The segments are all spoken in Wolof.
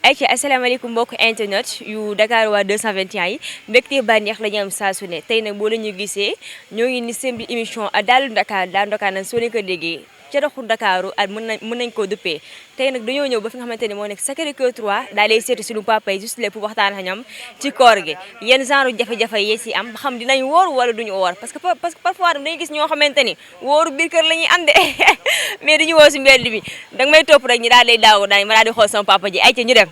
ayca asalaamaaleykum mbokk internet yu Dakar waa 221 yi mbégte bànneex la ñu am saa su ne tey nag boo la ñu gisee ñoo ngi ni seen bi émission Daalu Dakar Daalu Dakar nag soo leen ko déggee ca doxu Dakaru at mën nañ koo duppee tey nag dañoo ñëw ba fi nga xamante ne moo nekk Sacré-Cœur 3 daa lay seeti suñu papa yi juste pour waxtaan ak ñoom ci koor gi yenn genre jafe-jafe yi si am ba xam dinañ woor wala duñu woor parce que parfois dañuy gis ñoo xamante ni wooru biir kër la ñuy am de mais duñu woo si mbedd bi danga may topp rek ñi daal day daaw daal ma daal di xool sama papa ji ay ca ñu dem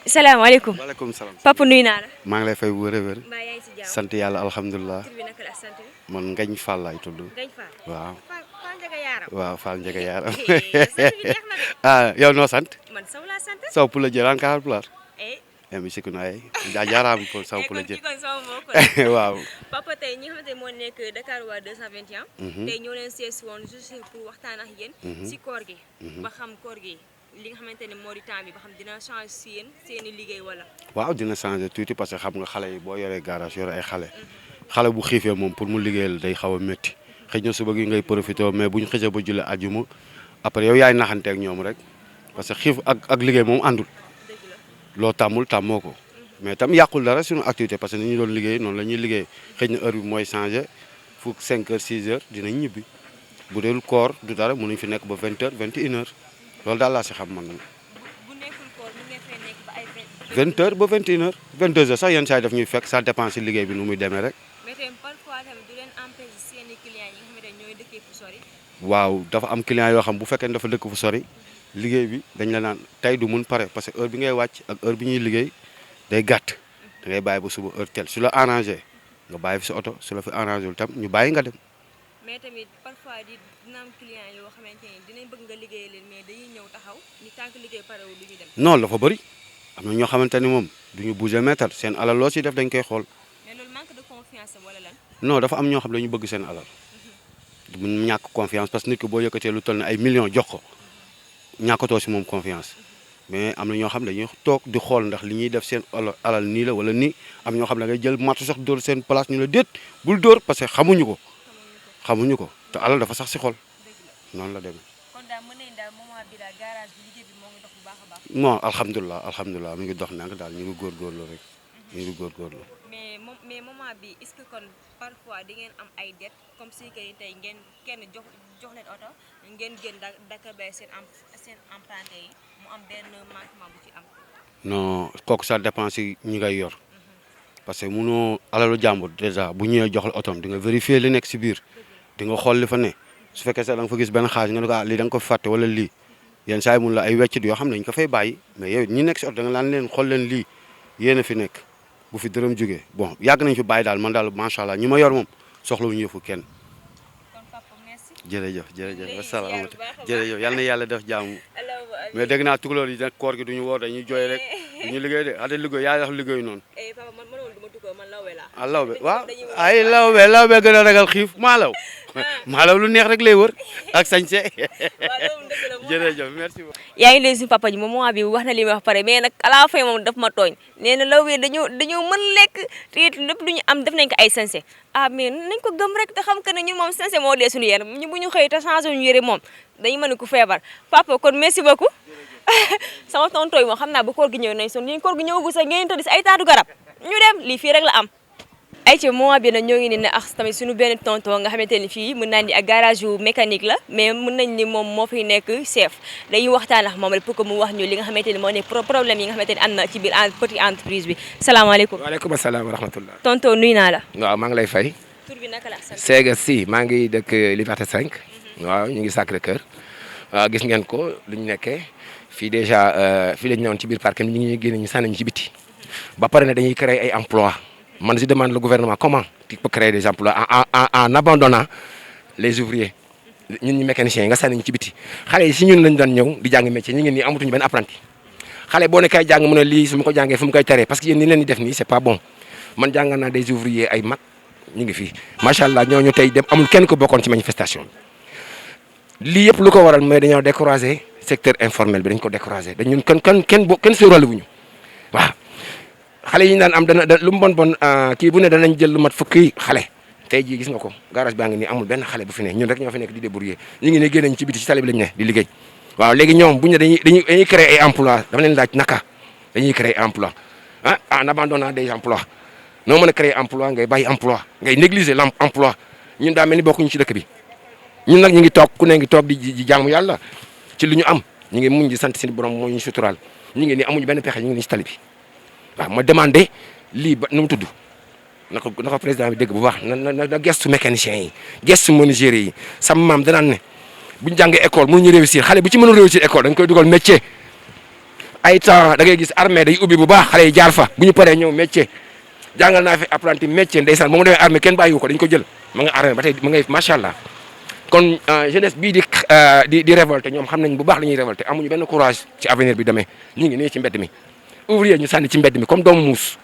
salaamaaleykum. waaleykum salaam. papa nuyu naa la. maa ngi lay fay bu wér a wér. mbaa yaa ngi si jàmm. sant yàlla alhamdulilah. tur bi naka la sant bi. man Ngañ Fall laay tudd. Ngañ Fall. waaw. Fall Njaga Yaaram. waaw Fall Ndiaga Yaaram. sant bi neex na de. ah yow noo sant. man Sow laa sant. Sow Pula Jëlaan Kaar Pulaar. eh. mi sikkunaay jaaraam ko Sow Pula Jël. kon sama mbokk la. waaw. papa tey ñi nga xamante ne moo nekk Dakar waa 221. tey ñoo leen sees woon juste pour waxtaan ak yéen. si koor gi. ba xam koor gi li nga xamante ne moo di temps bi ba xam dina changer si yéen seen i liggéey wala. waaw dina changer tuuti parce que xam nga xale yi boo yoree garage yore ay xale bu xiifee moom pour mu liggéeyal day xaw a métti xëy na suba gi ngay profité mais bu ñu xësee ba julli àjjuma après yow yaay naxante ak ñoom rek parce que xiif ak liggéey moom àndul loo tàmmul tàmmoo ko mais tam yàqul dara suñu activité parce que ni ñu doon liggéey noonu la ñuy liggéey xëy na heure bi mooy changé fu 5 heures 6 heures dinañ ñibbi bu dee koor du dara mënuñ fi nekk ba 20 heures 21 heures loolu daal laa si xam man. bu nekkul koor mu ngeen fay nekk ba ay 20 heures ba 21 heures 22 heures sax yenn saa yi daf ñuy fekk ça dépend si liggéey bi nu muy demee rek. mais tamit parfois tamit du leen empêcher seen i clients yi nga xamante ne ñooy dëkkee fu sori. waaw dafa am client yoo xam bu fekkee ne dafa dëkk fu sori liggéey bi dañ la naan tey du mun pare parce que heure bi ngay wàcc ak heure bi ñuy liggéey day gàtt da ngay bàyyi ba suba heure tel su la arrangé nga bàyyi fi sa oto su la fi arrangé wul tam ñu bàyyi nga dem. mais tamit parfois dina am client yoo xamante ne dinañ bëgg nga liggéey leen mais dañuy ñëw taxaw ni tant que liggéey parewul du ñu dem. non dafa bëri am na ñoo xamante ni moom du ñu bouger mètre seen alal loo si def dañ koy xool. mais loolu manque de confiance wala lan. non dafa am ñoo xam dañu bëgg seen alal du ñàkk confiance parce que nit ki boo yëkkatee lu toll ne ay millions jox ko ñàkkatoo si moom confiance mais am na ñoo xam dañuy toog di xool ndax li ñuy def seen alal nii la wala nii am ñoo xam ne ngay jël matu sax dóor seen place ñu la déet bul dóor parce que xamuñu ko te alal dafa sax si xol noonu la demee. kon daal mën nañu daal moment bi daal garage bi liggéey bi moo ngi dox bu baax a baax. non alhamdulilah mi ngi dox ndànk daal ñu ngi góorgóorlu rek ñu ngi góorgóorlu. mais moment bi est-ce que kon parfois di ngeen am ay dettes comme si que tey ngeen kenn jox leen oto ngeen génn Dakar bay seen emprunté yi mu am benn manquement bu ci am. non kooku ça dépend si ñi ngay yor parce que munoo alalu jàmbur déjà bu ñëwee jox la otoom di nga vérifier li nekk si biir di nga xool li fa ne su fekkee sax da nga fa gis benn xaalis nga ne ko lii da nga ko fàtte wala lii yenn saa yi mun la ay weccit yoo xam ne dañu ko fay bàyyi mais yow ñi nekk si oto da nga laan leen xool leen lii yéen a fi nekk bu fi dërëm jógee bon yàgg nañ fi bàyyi daal man daal macha allah ñi ma yor moom soxlawuñu yëfu kenn. jërëjëf wasalaam jërëjëf yal na yàlla def jàmm mais dégg naa tukulóor yi nag koor gi duñu woor dañuy jooy rek duñu liggéey de ate liggéey yaa wax liggéey noonu ah lawbe waaw ay lawbe gën a ragal xiif maalaw lu neex rek lay wër ak sañse jërëjëf merci beaucoup. yaa ngi léegi suñu papa ji moom moment bi wax na li wax pare mais nag à la fin moom daf ma tooñ nee na lawbe dañoo mën lekk te it lépp lu ñu am def nañ ko ay sañse ah mais nañ ko gëm rek te xam que ne ñun moom sañse moo dee suñu yére ñu bu ñu xëy te changé ñu yére moom dañu mën ku feebar papa kon merci beaucoup sama tontooy moom xam naa ba koor gi ñëw nañ son ñun koor gi ñëwagu sax ngeen tëdd si ay taatu garab ñu dem lii fii rek la am. ay ci moment bi nag ñoo ngi ne ak tamit suñu benn tonton nga xamante ni fii mën naa ni ak garage yu mécanique la mais mën nañ ni moom moo fiy nekk chef dañuy waxtaan ak moom rek pour que mu wax ñu li nga xamante ni moo nekk problème yi nga xamante ni am na ci biir petite entreprise bi salaamaaleykum. waaleykum salaam wa rahmatullah. tonton nuyu naa la. waaw maa ngi lay fay. tur bi naka la sant. Séga si maa ngi dëkk Liberté 5. waaw ñu ngi Sacré-Cœur. waaw gis ngeen ko lu ñu nekkee fii déjà fii la ñu newoon ci biir parc ñu ngi ñuy génne ñu sànni ñu ci biti ba pare ne dañuy créer ay emplois. man je demande le gouvernement comment tu peux créer des emplois en abandonnant les ouvriers ñun ñu mécaniciens yi nga sànni ñu ci biti xale yi si ñun lañ doon ñëw di jàng métier ñu ngi nii amatuñu benn apprenti xale boo ne kay jàng mu ne lii su ma ko jàngee fu mu koy teree parce que yéen ni leen di def nii c'est pas bon man jàngal naa des ouvriers ay mag ñu ngi fii macha allah ñooñu tey dem amul kenn ko bokkoon ci manifestation bi lii yëpp lu ko waral mooy dañoo décourager secteur informel bi dañ ko décourager dañ ñun kenn sóoraale wuñu waaw xale yi ñu daan am dana lu mu bon kii bu ne danañ jël lu mat fukki xale tey jii gis nga ko garage baa ngi nii amul benn xale bu fi ne ñun rek ñoo fi nekk di débrouiller ñu ngi ne génnañ ci biti ci tali bi lañ ne di liggéey waaw léegi ñoom bu ñu dañuy créer ay emploi dama leen laaj naka dañuy créer emploi en abandonnant des emplois noo mën a créer emploi ngay bàyyi emploi ngay négliger l'emploi ñun daa mel ni bokkuñu ci dëkk bi ñun nag ñu ngi toog ku ne ngi toog di jaamu yàlla ci li ñu am ñu ngi muñ di sant seen borom moo ñu suturaal ñu ngi ni amuñu benn pexe ñu ngi ni ci tali bi waaw ma demandé lii ba nu mu tudd na ko président bi dégg bu baax na gestu mécaniciens yi gestu menuisiers yi sama maam danaan ne bu ñu jàngee école mënuñu réussir xale bu ci mënul réussir école dañ koy dugal métier ay temps da ngay gis armée day ubbi bu baax xale yi jaar fa bu ñu paree ñëw métier jàngal naa fi apprenti métier ndeysaan ba mu demee armée kenn bàyyiwu ko dañ ko jël ma nga armée ba tey ma ngay macha allah kon jeunesse bii di révolté ñoom xam nañ bu baax la ñuy révolté amuñu benn courage ci avenir bi demee ñu ngi nii ci mbedd mi ouvrier ñu sànni ci mbedd mi comme doomu muus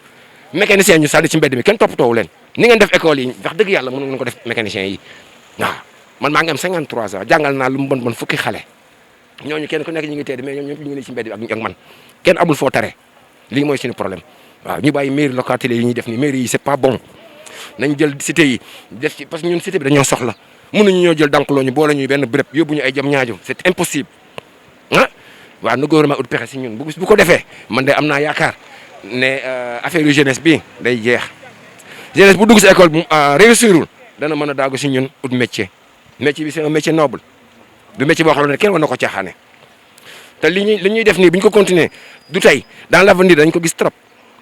mécanicien ñu sànni ci mbedd mi kenn toppatoowu leen ni ngeen def école yi wax dëgg yàlla mënu ngeen ko def mécanicien yi waaw man maa ngi am 53 ans jàngal naa lu mu bon fukki xale ñooñu kenn ku nekk ñu ngi tedd mais ñoom ñëpp ñu ngi nii ci mbedd bi ak man kenn amul foo tare lii mooy suñu problème waaw ñu bàyyi mairie localité yi ñuy def ni mairie yi c'est pas bon nañ jël cité yi def ci parce que ñun cité bi dañoo soxla mënuñu ñoo jël dankaloo ñu boole ñuy benn béréb yóbbu ñu ay jam ñaajo c'est impossible waaw na gouvernement ut pexe si ñun bu ko defee man de am naa yaakaar ne affaire yu jeunesse bi day jeex jeunesse bu dugg si école bu réussirul dana mën a daagu si ñun ut métier bi c'est un métier noble du métier boo xam ne kenn war na ko caaxaane te li ñuy def nii bu ñu ko continuer du tey dans l'avenir dañ ko gis trop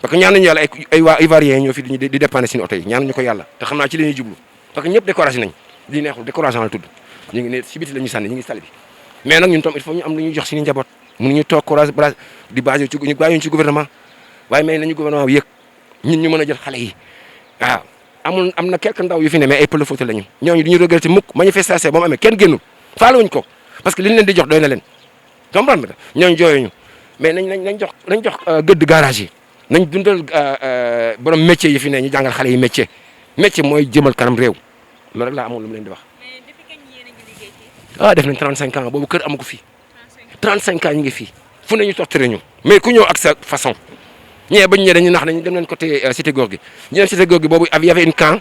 parce que ñaanuñu yàlla ay Ivoiriens ñoo fi di dépendre suñu oto yi ñaanuñu ko yàlla te xam naa ci li ñuy jublu parce que ñëpp découragé nañ di neexul découragé la tudd ñu ngi ne si biti la ñuy sànni ñu ngi sali bi mais nag ñun tam il faut ñu am lu ñuy jox suñu njaboot mënuñu toog courage di basé ci ñu bàyyi ci gouvernement waaye may nañu gouvernement bi yëg ñun ñu mën a jël xale yi waaw am na quelques ndaw yu fi ne mais ay pël Fuuta lañu ñooñu du ñu regretté mukk manifestation ba mu amee kenn génnul faaluwuñ ko parce que liñ leen di jox doy na leen comprendre nga ñooñu jooyuñu mais nañ jox gëdd garage yi nañ dundal borom métier yi fi ne ñu jàngal xale yi métier mooy jëmal kanam réew loolu rek laa amoon lu mu leen di wax. mais depuis kañ yéen a ngi liggéey fii. def nañ 35 ans boobu kër amu ko fii 35 ans ñu ngi fii fu ne ñu torturé ñu mais ku ñëw ak sa façon ñee bañ ñee dañu nax nañu dem nañ côté cité góor gi ñu dem cité góor gi boobu y avait une camp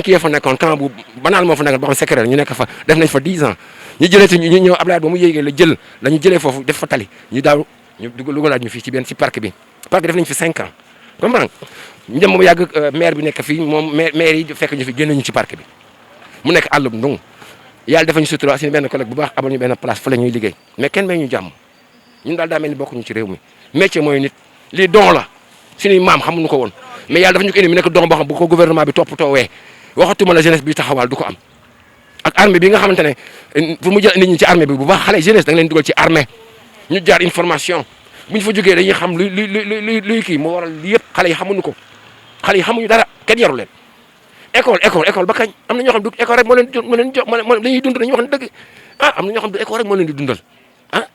ki fa nekkoon camp bu banal moo fa nekkoon boo xam secret ñu nekk fa def nañ fa 10 ans ñu jëlee ñu ñëw Ablaye ba mu yéegee la ñu jëlee foofu def fa tali ñu daaw ñu dugalaat ñu fii ci parc bi def nañ fi 5 ans comprendre ñu dem ba yàgg maire bi nekk fii moom maire yi fekk ñu fi génne ñu ci parc bi mu nekk àllub ndung yàlla dafa ñu sutura suñu benn collègue bu baax amal ñu benn place fa la ñuy liggéey mais kenn may ñu jàmm ñun daal daa mel ni bokkuñu ci réew mi métier mooy nit lii don la suñuy maam xamuñu ko woon mais yàlla dafa ñu ko indi mu nekk don boo xam bu ko gouvernement bi toppatoowee waxatuma la jeunesse bi taxawal du ko am ak armée bi nga xamante ne pour mu jël nit ñi ci armée bi bu baax xale jeunesse da nga leen dugal ci armée ñu jaar information bu ñu fa jógee dañuy xam luy kii moo waral lii yëpp xale yi xamuñu ko xale yi xamuñu dara kenn yaru leen école ba kañ am na ñoo xam du école rek moo leen jox dañuy dund dañuy wax ne dëgg am na ñoo xam du école rek moo leen di dundal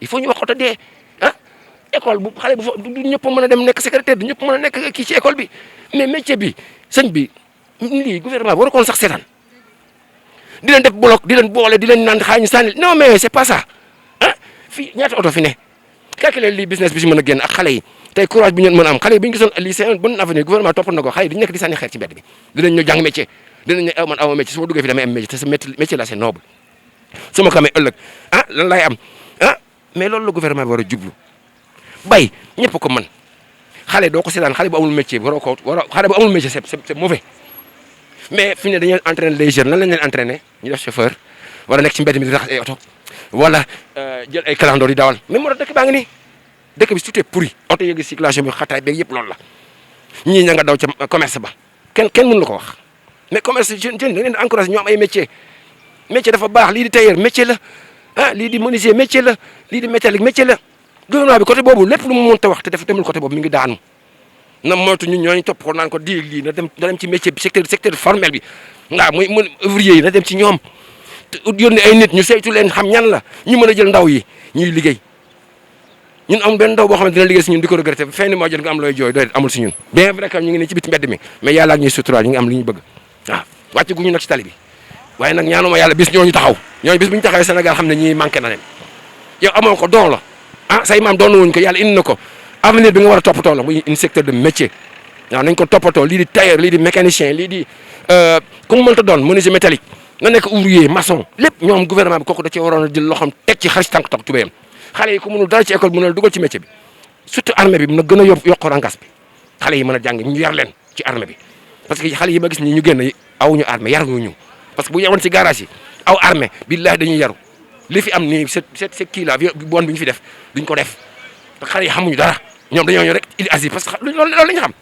il faut ñu wax ko te dee école bu xale bu fa du ñëpp mën a dem nekk secrétaire du ñëpp mën a nekk kii ci école bi mais métier bi sëñ bi lii gouvernement bi war ko woon sax seetaan di leen def bloc di leen boole di leen naan xaar ñu sànni non mais c'est pas ça fii ñaata oto fi ne calculer lii business bi si mën a génn ak xale yi tey courage bi ñu mën a am xale yi bu ñu gisoon lii c'est un bon avenir gouvernement topp na ko xale yi duñu nekk di sànni xeer ci mbedd bi dinañ ñu jàng métier dinañ ne man aw métier su ma duggee fi damay am métier te sa métier la c'est noble su ma ko amee ëllëg lan lay am mais loolu la gouvernement bi war a jublu bay ñëpp ko mën xale doo ko seetaan xale bu amul métier xale bu amul métier c'est mauvais mais fi mu ne dañuy entraîner les jeunes lan lañ leen entraîner ñu def chauffeur wala nekk ci mbedd mi di raxas ay oto wala jël ay kalandoo di dawal mais moo tax dëkk baa ngi nii dëkk bi tout est pourri oto yeegi circulation bi xataay beeg yëpp loolu la ñii ña nga daw ca commerce ba kenn mënu la ko wax mais commerce jeune da ngeen di encouragé ñoo am ay métier dafa baax lii di tailleur métier la lii di menuisier métier la lii di métallique métier la gouvernement bi côté boobu lépp lu mu mënta wax te dafa demul côté boobu mi ngi daanu na moytu ñun ñooñu topp ko naan ko di lii na dem ci métier bi secteur formel bi muy ouvrier yi na dem ci ñoom yónni ay nit ñu saytu leen xam ñan la ñu mën a jël ndaw yi ñuy liggéey ñun amul benn ndaw boo xam ne dina liggéey si ñun di ko regretté fin moo jot nga am looy jooy doy amul si ñun bien vrai que ñu ngi ne ci biti mbedd mi mais yàlla ak ñuy suturaal ñu ngi am li ñu bëgg waaw wàcc gu ñu nag ci tali bi waaye nag ñaanuma yàlla bis ñooñu taxaw ñooñu bis bu ñu taxawee Sénégal xam ne ñii manqué na leen yow amoo ko doon la say maam doon wuñ ko yàlla indi na ko avenir bi nga war a toppatoo la muy un secteur de métier waaw nañ ko toppatoo lii di tailleur lii di mécanicien lii di ku mu mënta doon menuisier métallique nga nekk ouvrier maçon lépp ñoom gouvernement bi kooku da cee waroon a jël loxoom teg ci xaris tànk toog tubéyam xale yi ku mënul dara ci école mënul dugal ci métier bi surtout armée bi mën na gën a yokk rangas bi xale yi mën a jàng ñu yar leen ci armée bi parce que xale yi ma gis ni ñu génn awuñu armée yaruñu parce que bu yewoon ci garage yi aw armée billahi dañuy yaru li fi am nii c'est kii la bon bi ñu fi def duñ ko def te xale yi xamuñu dara ñoom dañoo ñëw rek il asi parce que loolu la ñu xam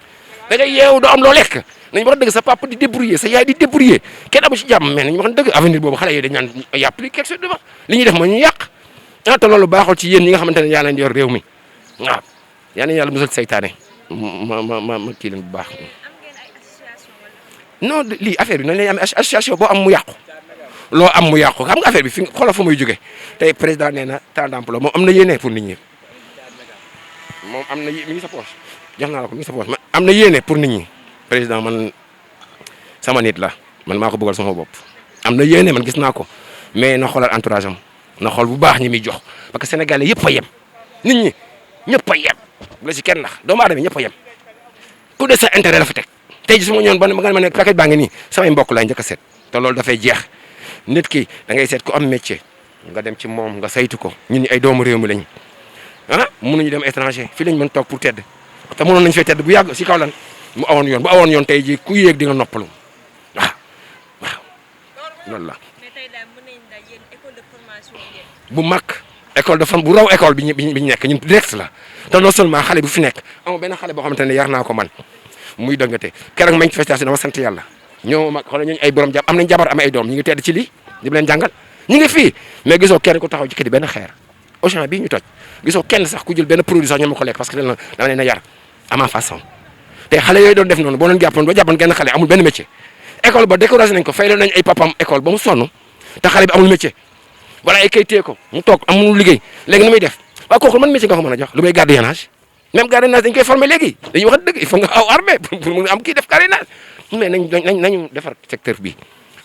da ngay yeewu doo am loo lekk nañu wax dëgg sa papa di débrouiller sa yaay di débrouiller kenn amu ci jàmm mais nañu wax dëgg avenir boobu xale yi dañ naan y a plus quelque chose de wax li ñuy def mooy ñu yàq te loolu baaxul ci yéen ñi nga xamante ne yaa leen yor réew mi waaw yaa nañu yàlla musal saytaane ma kii leen bu baax non lii affaire bi nañ lay am association boo am mu yàqu loo am mu yàqu xam nga affaire bi fi xoolal fu muy jóge tey président nee na temps d'emploi moom am na yéene pour nit ñi moom am na mi ngi sa poche jox naa la ko mi ngi sa poche am na yéene pour nit ñi président man sama nit la man maa ko bëggal sama bopp am na yéene man gis naa ko mais na xoolal entourage am na xool bu baax ñi muy jox parce que sénégalais yëpp a yem nit ñi ñëpp a yem bu la si kenn ndax doomu aadama ñëpp a yem ku de sa intérêt la fa teg tey ji su ma ñëwoon ba nga ma ne paquet baa ngi nii samay mbokk laay njëkk a seet te loolu dafay jeex nit ki da ngay seet ku am métier nga dem ci moom nga saytu ko ñun ñi ay doomu réew mi lañ mënuñu dem étranger fii lañ mën toog pour tedd te mënoon nañu fay tedd bu yàgg si kaw lan mu awoon yoon bu awoon yoon tey ji ku yéeg di nga noppalu waaw loolu la. mais tey daal mën nañu daal yéen école de formation ngeen. bu mag école de bu raw école bi ñu nekk ñun direct la te non seulement xale bu fi nekk amul benn xale boo xamante ne yar naa ko man muy dëngate keroog manifestation dama sant yàlla ñoo mag xoolal ñooñu ay borom jàpp am nañ jabar am ay doom ñu ngi tedd ci lii di leen jàngal ñu ngi fii mais gisoo kenn ku taxaw ci kër yi benn xeer Auchan bii ñu toj gisoo kenn sax ku jël benn produit sax ñoom ma ko lekk parce que dama leen a yar à ma façon te xale yooyu doon def noonu boo leen jàppoon ba jàppoon genn xale amul benn métier école ba découragé nañ ko fay leen nañ ay papam école ba mu sonn te xale bi amul métier wala ay kay téye ko mu toog amul liggéey léegi nu muy def waaw kooku man métier nga ko mën a jox lu may gardiennage même gardiennage dañ koy former léegi dañuy wax dëgg il faut nga aw armée pour mu am kii def gardiennage mais nañu defar secteur bi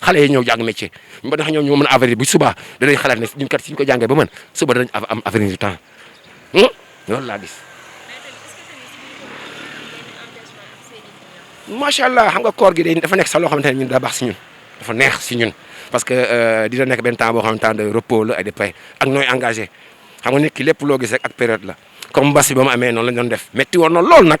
xale yi ñëw jàng métier ba tax ñoom ñoo mën a avenir bu subaa danañ xalaat ne ñun kat suñu ko jàngee ba mën suba danañ am avenir du temps loolu laa gis. macha allah xam nga koor gi dafa nekk sax loo xamante ne ñun daa baax si ñun dafa neex si ñun parce que dina nekk benn temps boo xam ne temps de repos la et de paix ak nooy engagé xam nga nit ki lépp loo gis rek ak période la comme mbas bi ba mu amee noonu lañ doon def métti woon na loolu nag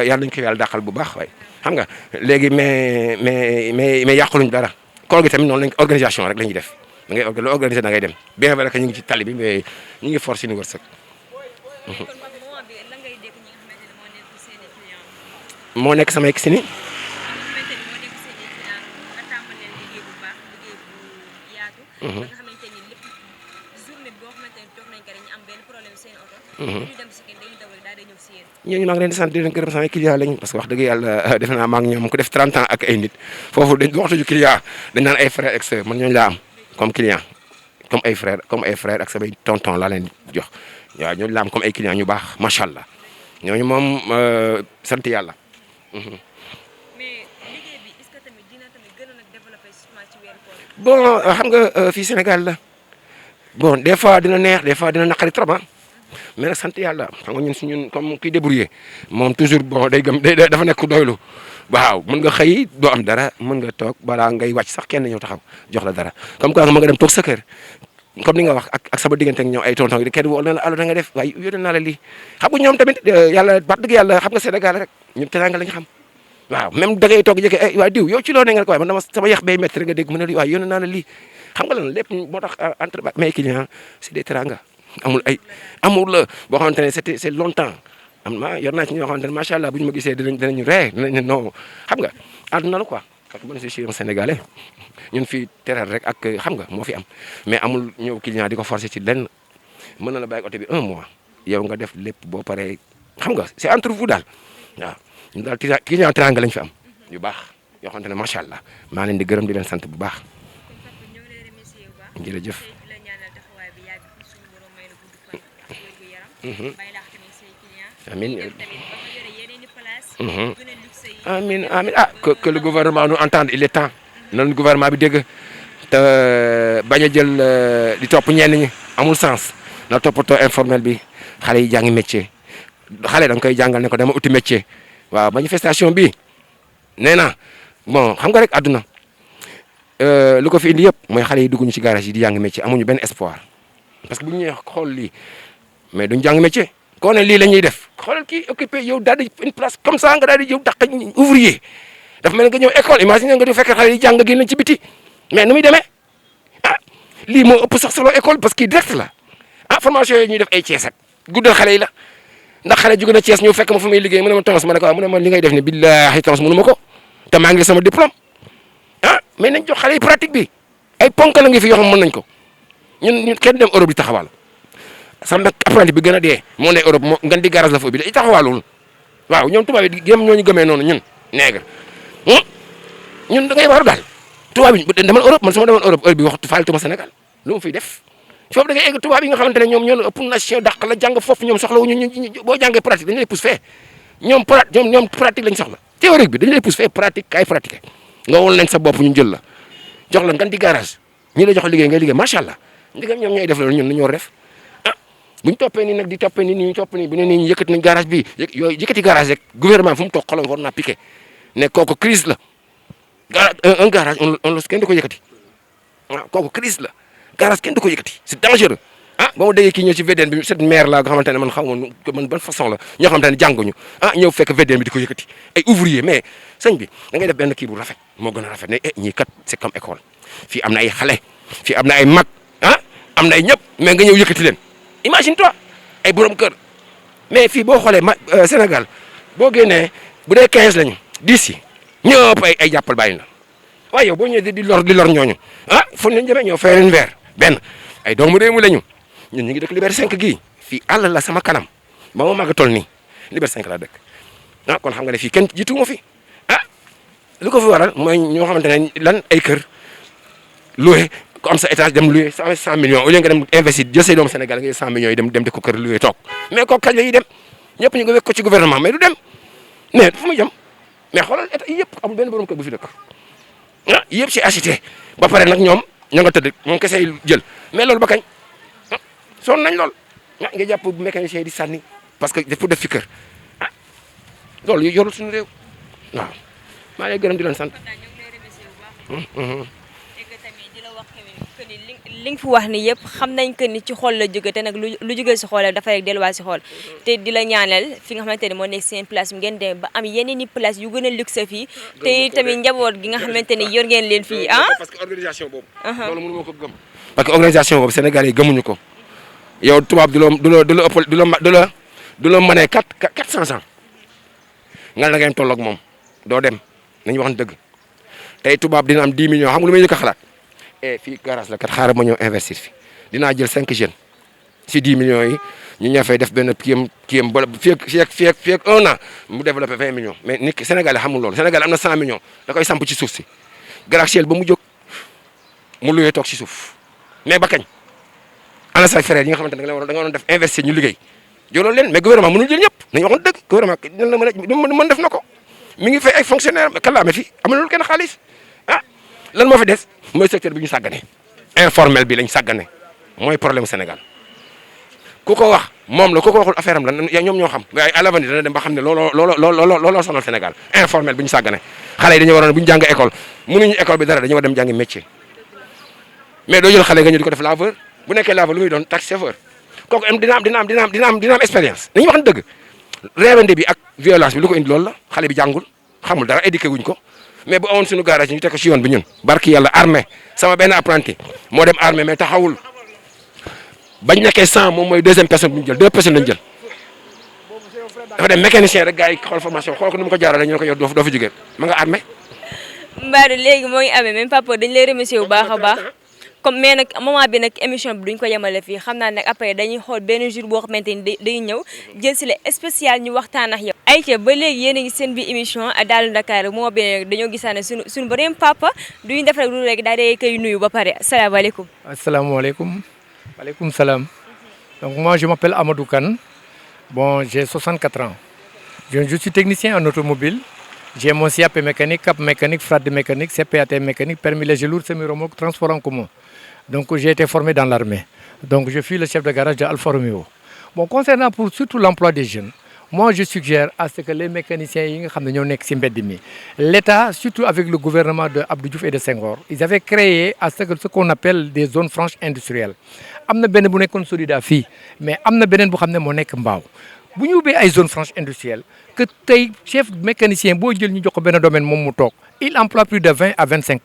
yàlla nañu ko yàlla dàqal bu baax waaye xam nga léegi mais yàquluñ dara koor gi tamit noonu lañ organisation rek la ñuy def da ngay organiser da ngay dem bien vrai que ñu ngi ci tali bi mais ñu ngi force suñu wërsëg. moo nekk samay si ni ñooñu maa ngi leen di sant di leen gërëm samay client lañ parce que wax dëgg yàlla defe naa maa ngi ñoom ku def 30 ans ak ay nit foofu dañ waxtuñu client dañ naan ay frère ak sœur man ñooñu laa am comme client comme ay frère ak samay tonton laa leen jox waaw ñooñu laa am comme ay client ñu baax macha allah ñooñu moom sant yàlla. mais liggéey bi est-ce que tamit dina tamit gën a nag développer justement ci weeru koor. bon xam nga fii Sénégal la bon des fois dina neex des fois dina naqari trop mais nag sant yàlla xam nga ñun si ñun comme kuy débrouiller moom toujours bon day gëm dafa nekk ku doylu waaw mën nga xëy doo am dara mën nga toog balaa ngay wàcc sax kenn ñëw taxaw jox la dara comme quoi ma nga dem toog sa kër comme ni nga wax ak sama diggante ak ñoom ay tonton yi kenn woo na la allo da nga def waaye yónnee naa la lii xam nga ñoom tamit yàlla wax dëgg yàlla xam nga Sénégal rek ñun teraanga lañ xam waaw même da ngay toog jëkke waa diw yow ci loo ne nga ko waaye man dama sama yax bay métti rek nga dégg mu ne lii waaye yónnee naa la lii xam nga lan lépp moo tax entre mes clients c'est des teraanga amul la boo xamante ne c'est longtemps yor naa ci ñoo xamante ne macha allah bu ñu ma gisee dinañu ree dinañ non xam nga àdduna la quoi parce que man je suis un Sénégalais ñun fii teral rek ak xam nga moo fi am mais amul ñëw client di ko forcer ci lenn mën na la bàyyi oto bi 1 mois yow nga def lépp boo paree xam nga c'est entre vous daal waaw ñun daal client teranga lañ fi am yu baax yoo xamante ne macha allah maa leen di gërëm di leen sant bu baax jërëjëf. amiin amiin amiin que le gouvernement nous entende il est temps noonu gouvernement bi dégg te bañ a jël di topp ñenn ñi amul sens na toppatoo informel bi xale yi jàngi métier xale da nga koy jàngal ne ko dama uti métier waaw manifestation bi nee na bon xam nga rek àdduna lu ko fi indi yëpp mooy xale yi dugg ñu ci garage yi di jàngi métier amuñu benn espoir parce que bu ñu ñëwee xool lii mais duñ jàng métier koo ne lii la ñuy def xoolal kii occupé yow daal di une place comme ça nga daal di yow dàq ouvrier dafa mel nga ñëw école imagine nga di fekk xale yi jàng génn ci biti mais nu muy demee lii moo ëpp sax solo école parce que direct la formation yooyu ñuy def ay Thiès ak guddal xale yi la ndax xale jóge na Thiès ñëw fekk ma fu muy liggéey mu ne ma Tons ma ne ko waaw mu ne ma li ngay def ni billahi Tons mënu ma ko te maa ngi sama diplôme mais nañ jox xale yi pratique bi ay ponk la ngi fi yoo xam mën nañ ko ñun kenn dem Europe di taxawal sama apprenti bi gën a dee moo ne Europe moo ngan di garage la fa bi day taxawalul waaw ñoom tubaab yi gëm ñooñu gëmee noonu ñun nègre ñun da ngay war daal tubaab yi demal Europe man su ma demoon Europe heure bi waxtu faaltuma Sénégal lu mu fiy def foofu da ngay egg tubaab yi nga xamante ne ñoom ñoo la ëpp nation dàq la jàng foofu ñoom soxla wuñu boo jàngee pratique dañu lay pousse fee ñoom pratique lañ soxla théorique bi dañu lay pousse fee pratique kay pratiquer nga wol leen sa bopp ñu jël la jox la ngan di garage ñi la jox liggéey ngay liggéey macha allah ndigam ñoom ñooy def loolu ñun nañu war def bu ñu toppee nii nag di toppee nii ñu topp nii bu ne nii ñu yëkkati nañ garage bi yooyu yëkkati garage rek gouvernement fu mu toog xolam war naa piqué ne kooku crise la un garage on la kenn du ko yëkkati kooku crise la garage kenn du ko yëkkati c'est dangereux ba ma déggee kii ñëw ci VDN bi cette maire la nga xamante ne man xaw ma man ban façon la ñoo xamante ne jànguñu ñëw fekk VDN bi di ko yëkkati ay ouvrier mais sëñ bi da ngay def benn kii bu rafet moo gën a rafet ne ñii kat c'est comme école fii am na ay xale fii am na ay mag am na ay ñëpp mais nga ñëw yëkkati leen imagine toi ay borom kër mais fii boo xoolee Sénégal boo génnee bu dee 15 lañu 10 yi ñëpp ay jàppal bàyyi na waaye yow boo ñëwee di lor ñooñu fu ñu demee ñoo fay leen weer benn ay doomu réew mi lañu ñun ñu ngi dëkk Liberté 5 gii fii àll la sama kanam ba ma màgg toll nii Liberté 5 laa dëkk kon xam nga ne fii kenn jiitu ma fi lu ko fi waral mooy ñoo xamante ne lan ay kër loué ku am sa étage dem loué 100 millions au lieu nga dem investir jël say doomu Sénégal nga 100 millions yi dem di ko kër loué toog mais kooku kañ la ñuy dem ñëpp ñu ngi wekk ko ci gouvernement mais du dem mais fu muy jëm mais xoolal état yëpp amul benn borom kër bu fi dëkk yëpp ci acheté ba pare nag ñoom ña nga tëdd moom kese jël mais loolu ba kañ sonn nañ lool nga jàpp mécanicien di sànni parce que pour def fi kër loolu yorul suñu réew waaw maa ngi gërëm di leen sant. li nga fi wax ni yëpp xam nañ que ni ci xool la jóge te nag lu jóge si xool dafa rek delluwaat si xool te di la ñaanal fi nga xamante ne moo nekk seen place bi ngeen dem ba am yeneen i place yu gën a luxe fii te tamit njaboot gi nga xamante ni yor ngeen leen fii parce que organisation boobu loolu mënu ma ko gëm parce que organisation boobu Sénégal yi gëmuñu ko yow tubaab du la ëppal du la mënee 400 ans nga da ngeen toll ak moom doo dem nañu wax dëgg tey tubaab dina am 10 millions xam nga lu may njëkk a xalaat fii garage la kat xaaral ma ñëw investir fi dinaa jël 5 jeunes si 10 millions yi ñu ñëw fay def benn kiyam ba fii ak 1 an mu développé 20 millions mais nit ki Sénégal xamul loolu Sénégal am na 100 millions da koy samp ci suuf si gratte-ciel ba mu jóg mu luyee toog ci suuf mais ba kañ ana say frères yi nga xamante ne da nga waroon def investir ñu liggéey jëloon leen mais gouvernement mënul jël ñëpp nañu waxoon dëgg gouvernement nan la mën def na ko mi ngi fay ay fonctionnaire kan la amee fii amulul kenn xaalis lan moo fi des mooy secteur bi ñu sàggane informel bi lañ sàggane mooy problème Sénégal ku ko wax moom la ku ko waxul affaire am la ñoom ñoo xam waaye à l'avenir dana dem ba xam ne looloo sonal Sénégal informel bi ñu sàggane xale yi dañoo waroon bu ñu jàng école mënuñu école bi dara dañoo war dem jàngi métier mais doo jël xale nga ñu di ko def laveur bu nekkee laveur lu muy doon taxi chauffeur kooku dina am expérience dañuy wax dëgg réewande bi ak violence bi lu ko indi loolu la xale bi jàngul xamul dara éduqué wuñ ko mais bu awoon suñu garage ñu teg ko ci yoon bi ñun barki yàlla armée sama benn apprenti moo dem armée mais taxawul bañ nekkee 100 moom mooy deuxième personne bu ñu jël 2 personnes lañ jël dafa dem mécanicien rek gars yi xool formation xool ko nu mu ko jaarale ñu ne ko yow doo fi jógee ma nga armée. Mbadou léegi moo ngi amee même papa dañ lay remercier bu baax a baax comme mais nag moment bi nag émission bi duñ ko yemale fii xam naa nag après dañuy xool benn jour boo xamante ni dañuy ñëw jël si la spécial ñu waxtaan ak yow. ayca ba léegi yéen a ngi seen bi émission Daalu Dakar moo bi dañoo gisaane suñu beneen papa duñu def rek lu rek daal di koy nuyu ba pare asalaamaaleykum. asalaamaaleykum. Waaleykum salam. Donc moi je m'appelle Amadou Kane. Bon, j'ai 64 ans. Je suis technicien en automobile. J'ai mon CAP mécanique, cap mécanique, frade mécanique, CPAT mécanique, permis léger lourd, semi-remorque, transport en commun. Donc j'ai été formé dans l'armée. Donc je suis le chef de garage de Alfa Romeo. Bon, concernant pour surtout l'emploi des jeunes, moi je suggère à ce que les mécaniciens yi nga xam ne ñoo nekk ci mbedd mi l'État surtout avec le gouvernement de Abdou Diouf et de Senghor ils avaient créé à ce qu'on appelle des zones franches industrielles am na benn bu nekkoon Solida fii mais am na beneen bu xam ne moo nekk Mbao bu ñu ubbee ay zones franches industrielles que tey chef mécanicien boo jël ñu jox ko benn domaine moom mu toog il emploie plus de 20 à 25%.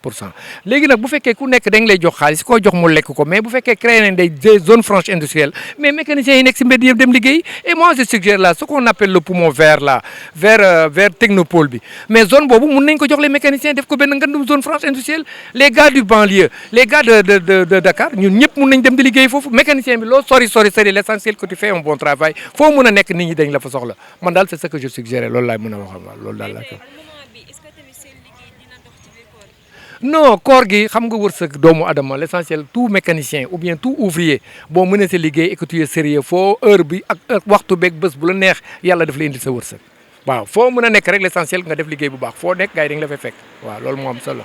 léegi nag bu fekkee ku nekk dañ lay jox xaalis koo jox mu lekk ko mais bu fekkee créé nañ des zones franches industrielles mais mécaniciens yi nekk si mbedd yëpp dem liggéey et moi je suggère là ce qu'on appelle le poumon vert là vers technopole bi mais zone boobu mun nañ ko jox les mécaniciens def ko benn ngandum zone franche industrielle les gars du banlieue les gars de Dakar ñun ñëpp mun nañ dem di liggéey foofu mécanicien bi loo sori l'essentiel que tu fais un bon travail foo mun a nekk nit ñi dañ la fa soxla man daal c'est ce que je suggère loolu laay mën a wax loolu daal laa ko non koor gi xam nga wërsëg doomu adama l'essentiel tout mécanicien ou bien tout ouvrier boo mënee sa liggéey et que tu es sérieux foo heure bi ak waxtu beeg bés bu la neex yàlla daf la indil sa wërsëg waaw foo mën a nekk rek l'essentiel nga def liggéey bu baax foo nekk gars yi dañ la fay fekk waaw loolu moo am solo.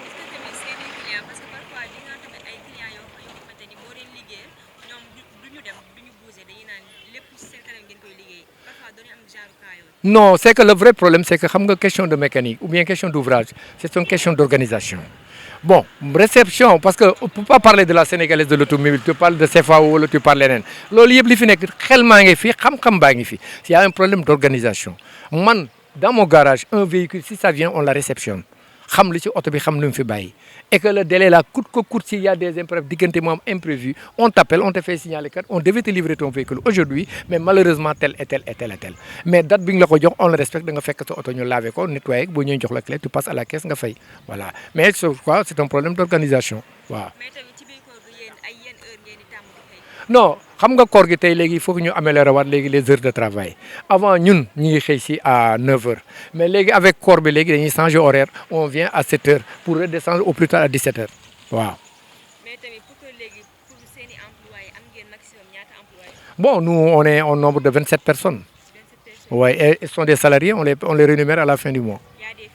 Non, c'est que le vrai problème, c'est que xam nga question de mécanique ou bien question d'ouvrage, c'est une question d'organisation. Bon, réception, parce que on ne peut pas parler de la sénégalaise de l'automobile, tu parles de CFAO wala tu parles leneen loolu yëpp li fi nekk xel maa ngi fi xam-xam baa ngi fi il y a un problème d'organisation. Man dans mon garage un véhicule si ça vient on la réceptionne xam li ci oto bi xam lu mu fi bàyyi et que le délai là coûte que coûte s'il y a des imprévus diggante moom imprévu on t'appelle on te fait signaler que on devait te livrer ton véhicule aujourd'hui mais malheureusement tel et tel et tel et tel mais date bi nga la ko jox on le respecte da nga fekk sa oto ñu laver ko nettoyer boo ñëwee jox la clé tu passes à la caisse nga fay voilà mais sur quoi c'est un problème d'organisation waaw. non xam nga koor gi tey léegi il faut que ñu améliorer waat léegi les heures de travail avant ñun ñu ngi xëy si à 9h mais léegi avec koor bi léegi dañuy changer horaire on vient à 7h pour redescendre au plus tard à 17h waaw. mais tamit pour que léegi pour seeni employés am ngeen maximum ñaata employés. bon nous on est au nombre de 27 personnes. 27 personnes. Ouais, et ils sont des salariés on les rémunère à la fin du mois. Il y a des filles.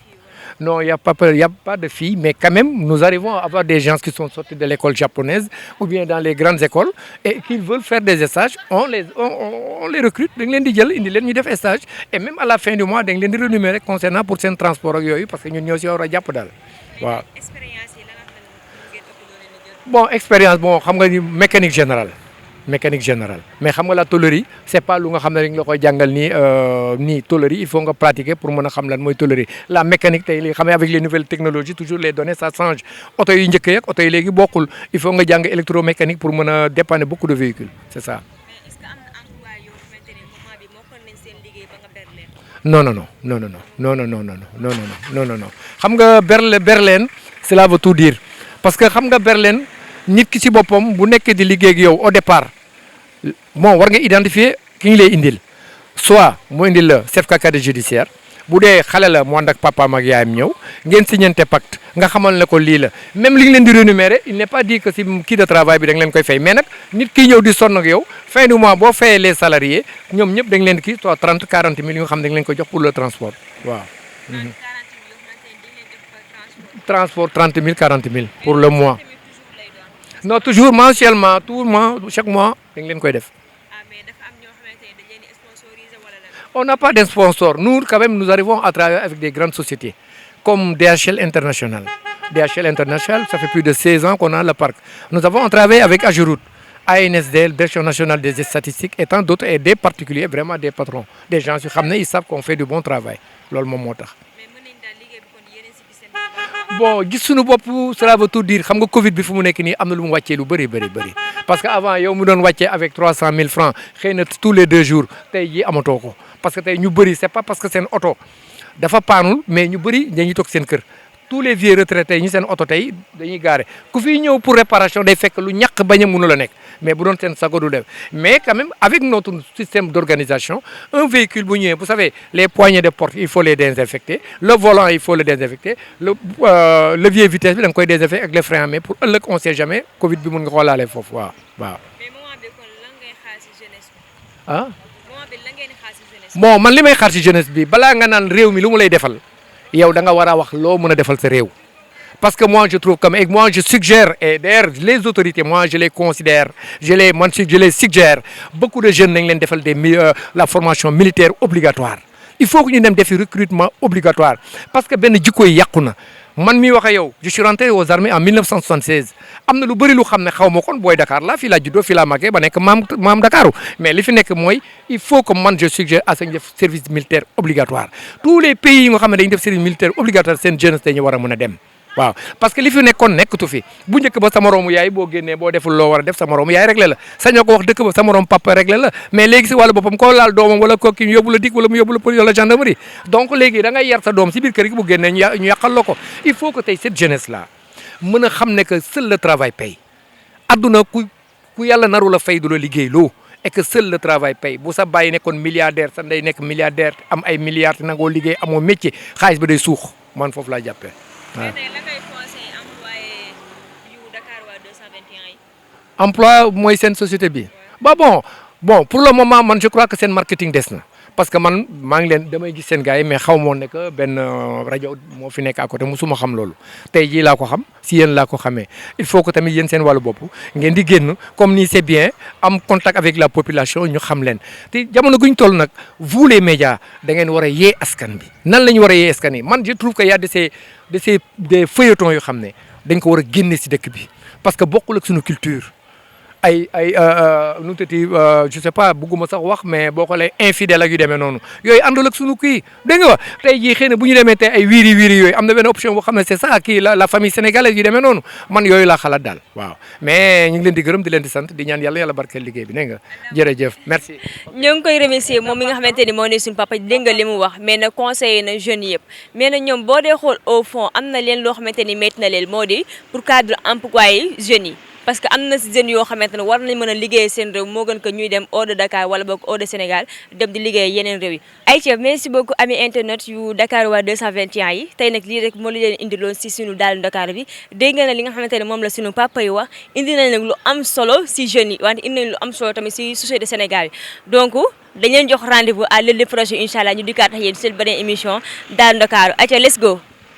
Non, il y a pas de filles, mais quand même, nous arrivons à avoir des gens qui sont sortis de l'école japonaise ou bien dans les grandes écoles et qui veulent faire des stages. On les recrute, dañ leen di jël indi leen ñu def stage et même à la fin du mois dañ leen di rémunérer concernant pour seen transport ak yooyu parce que ñun ñoo si war a jàpp daal waaw. Bon, expérience bon xam nga ni mécanique générale mais xam nga la tôlerie c'est pas lu nga xam ne dañ la koy jàngal nii tôlerie il faut nga pratiquer pour mën a xam lan mooy tôlerie la mécanique tey li xam ne avec les nouvelles technologies toujours les données ça change oto yi njëkk yeeg oto yi léegi bokkul il faut nga jàng électromécanique pour mën a dépanner beaucoup de véhicules c'est ça. mais est-ce que am na emploi yoo xamante ne moment bi moo kon nañ seen liggéey ba nga ber leen. non xam nga ber leen cela veut tout dire parce que xam nga ber leen nit ki ci boppam bu nekkee di liggéey ak yow au départ bon war nga identifier ki ñu lay indil soit mu indil la certificat casier judiciaire bu dee xale la mu ànd ak papaam ak yaayam ñëw ngeen signante pacte nga xamal ne ko lii la même li nga leen di rémunérer il n'est pas dit que si kii de travail bi da nga leen koy fay mais nag nit ki ñëw di sonn ak yow fin du mois boo fayee les salariés ñoom ñëpp dañ leen kii soit 30 40 000 yu nga xam ne dañ leen ko jox pour le transport waaw. transport 30 000 40 000 pour le mois. Non, toujours mensuellement, chaque mois, dañ leen koy def. On n'a pas de sponsor. Nous, quand même, nous arrivons à travailler avec des grandes sociétés, comme DHL International. DHL International, ça fait plus de 16 ans qu'on a le parc. Nous avons travaillé avec Ageroute, ANSDL, Direction nationale des statistiques, et tant d'autres, et des particuliers, vraiment des patrons. Des gens qui ils savent qu'on fait du bon travail. Loolu moom moo tax. Bon gis suñu bopp cela veut tout dire xam nga Covid bi fu mu nekk nii am na lu mu wàccee lu bëri parce que avant yow mu doon wàccee avec 300 000 francs xëy na tous les 2 jours tey jii amatoo ko parce que tey ñu bëri c'est pas parce que seen oto dafa paanul mais ñu bëri dañuy toog seen kër tous les vieux retraités ñu seen oto tey dañuy gaare ku fiy ñëw pour réparation day fekk lu ñàkk bañ a mënu la nekk mais bu doon seen sago du def mais quand même avec notre système d'organisation un véhicule bu ñëwee vous savez les poignées de porte il faut les désinfecter le volant il faut le désinfecter le levier vitesse bi da nga koy désinfecter ak les freins à main pour ëllëg on sait jamais Covid bi mën nga ko laale foofu waaw. mais moment bi kon lan ngay xaar ci jeunesse bi. ah. moment bi lan ngay xaar ci jeunesse bi. bon man li may xaar ci jeunesse bi balaa nga naan réew mi lu mu lay defal yow da nga war a wax loo mën a defal sa réew Parce que moi, je trouve comme, et moi, je suggère, et d'ailleurs, les autorités, moi, je les considère, je les suggère, beaucoup de jeunes n'ont pas la formation militaire obligatoire. Il faut que nous ayons des recrutement obligatoire. Parce que ben jikko yi yakuna. Man mi wax yow, je suis rentré aux armées en 1976. Amna lu bari lu xamné xawma kon boy Dakar la fi la juddo fi la magé ba nek mam Dakaru. Mais li fi nek moy il faut que man je suggère à ce service militaire obligatoire. Tous les pays nga xamné dañu def service militaire obligatoire sen jeunesse dañu wara mëna dem. Waaw parce que li fi nekkoon nekkatu fi bu njëkk ba sa moroomu yaay boo génnee boo deful loo war a def sa moroomu yaay réglé la sañoo ko wax dëkk ba sa moroom papa réglé la mais léegi si wàllu boppam koo laal doomam wala ko kii yóbbu la dik wala mu yóbbu la police wala gendarmerie donc léegi da ngay yar sa doom si biir kër gi bu génnee ñu yàqal la ko il faut que tey cette jeunesse là mën a xam ne que seul le travail paye adduna ku yàlla naru la fay du la liggéey loo et que seul le travail paye bu sa bàyyi nekkoon milliardaire sa ndey nekk milliardaire am ay milliards te nangoo liggéey amoo métier xaalis ba day suux man foofu laa jàppee emploi mooy seen société bi bon pour le moment man je crois que seen marketing des na parce que man maa ngi leen damay gis seen gars yi mais xaw ma woon ne que benn rajo moo fi nekk à côté musuma xam loolu tey jii laa ko xam si yéen laa ko xamee il faut que tamit yéen seen wàllu bopp ngeen di génn comme ni c'est bien am contact avec la population ñu xam leen te jamono guñ toll nag vous les médias da ngeen war a yee askan bi nan la ñu war a yee askan yi man je trouve que y a des feuilletons yoo xam ne dañ ko war a génne si dëkk bi parce que bokkul ak suñu culture. nu tati je sais pas bugguma sax wax mais boo xoolee infidèle ak yu demee noonu yooyu àndul ak sunu kii dégg nga wax tey jii xëy na bu ñu demee tey ay wiiri yooyu am na benn option boo xam ne c'est ça kii la famille sénégalaise yu demee noonu man yooyu laa xalaat daal waaw mais ñu ngi leen di gërëm di leen di sant di ñaan yàlla barkeel liggéey bi dégg nga jërëjëf merci. ñoo ngi koy remercier moom mi nga xamante ni moo ne suñu papa dégg nga li mu wax mais na conseillé na jeunes yëpp mais na ñoom boo dee xool au fond am na leen loo xamante ni métti na leen moo di pour cadre emploi yi jeunes yi. parce que am na si jeunes yoo xamante ne war nañ mën a liggéey seen réew moo gën que ñuy dem hors de Dakar wala boog hors de Sénégal dem di liggéey yeneen réew yi. ayca merci beaucoup ami internet yu Dakar waa 221 yi tey nag lii rek moo la leen indiloon si sunu Daalu Dakar bi dégg nga ne li nga xamante ne moom la sunu papa yi wax indi nañ nag lu am solo si jeunes yi wante indi nañ lu am solo tamit si société Sénégal bi donc dañ leen jox rendez-vous à lundi prochain incha allah ñu dikkaat ak yéen seen beneen émission Daalu Dakar ayca let's go.